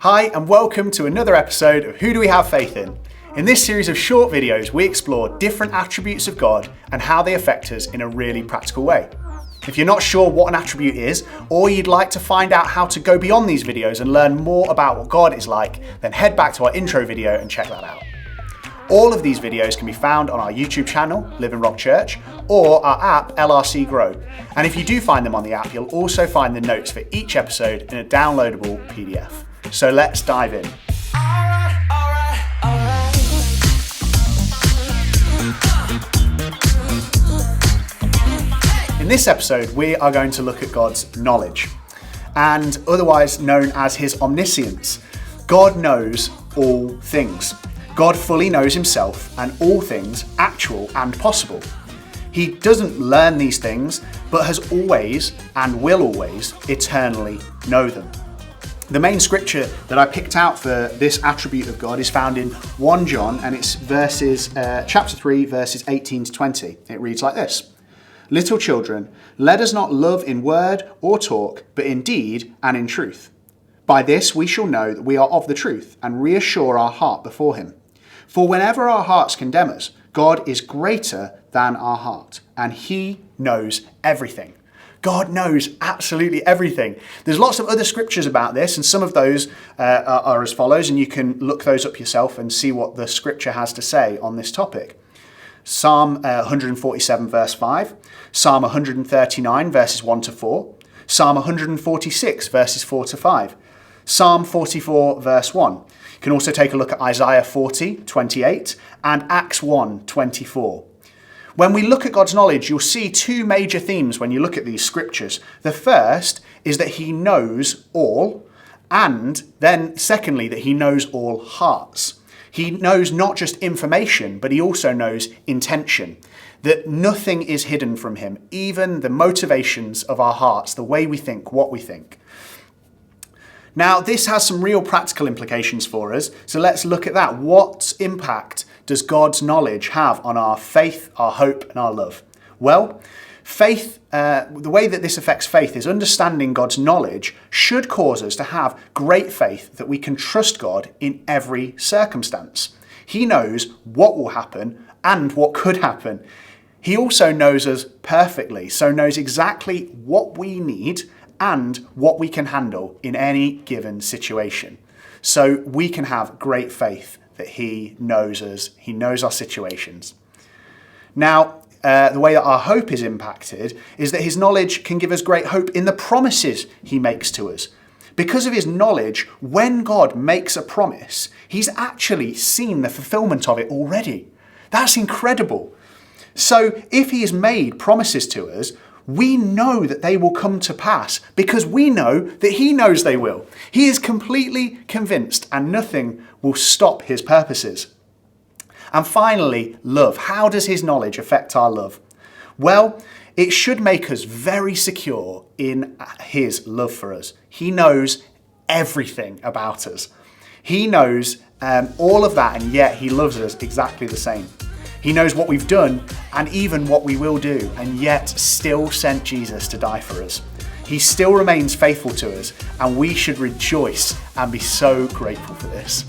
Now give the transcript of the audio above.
Hi and welcome to another episode of Who Do We Have Faith In? In this series of short videos, we explore different attributes of God and how they affect us in a really practical way. If you're not sure what an attribute is, or you'd like to find out how to go beyond these videos and learn more about what God is like, then head back to our intro video and check that out. All of these videos can be found on our YouTube channel, Living Rock Church, or our app, LRC Grow. And if you do find them on the app, you'll also find the notes for each episode in a downloadable PDF. So let's dive in. In this episode, we are going to look at God's knowledge, and otherwise known as his omniscience. God knows all things. God fully knows himself and all things actual and possible. He doesn't learn these things, but has always and will always eternally know them. The main scripture that I picked out for this attribute of God is found in 1 John, and it's chapter 3, verses 18 to 20. It reads like this: "Little children, let us not love in word or talk, but in deed and in truth. By this we shall know that we are of the truth and reassure our heart before him. For whenever our hearts condemn us, God is greater than our heart, and he knows everything." God knows absolutely everything. There's lots of other scriptures about this, and some of those are as follows, and you can look those up yourself and see what the scripture has to say on this topic. Psalm 147 verse 5, Psalm 139 verses 1 to 4, Psalm 146 verses 4 to 5, Psalm 44 verse 1. You can also take a look at Isaiah 40:28 and Acts 1:24. When we look at God's knowledge, you'll see two major themes when you look at these scriptures. The first is that he knows all, and then secondly, that he knows all hearts. He knows not just information, but he also knows intention, that nothing is hidden from him, even the motivations of our hearts, the way we think, what we think. Now, this has some real practical implications for us, so let's look at that. What impact does God's knowledge have on our faith, our hope, and our love? Well, faith, the way that this affects faith is understanding God's knowledge should cause us to have great faith that we can trust God in every circumstance. He knows what will happen and what could happen. He also knows us perfectly, so knows exactly what we need and what we can handle in any given situation. So we can have great faith that he knows us, he knows our situations. Now, the way that our hope is impacted is that his knowledge can give us great hope in the promises he makes to us. Because of his knowledge, when God makes a promise, he's actually seen the fulfillment of it already. That's incredible. So if he has made promises to us, we know that they will come to pass because we know that he knows they will. He is completely convinced and nothing will stop his purposes. And finally, love. How does his knowledge affect our love? Well, it should make us very secure in his love for us. He knows everything about us. He knows all of that, and yet he loves us exactly the same. He knows what we've done and even what we will do, and yet still sent Jesus to die for us. He still remains faithful to us, and we should rejoice and be so grateful for this.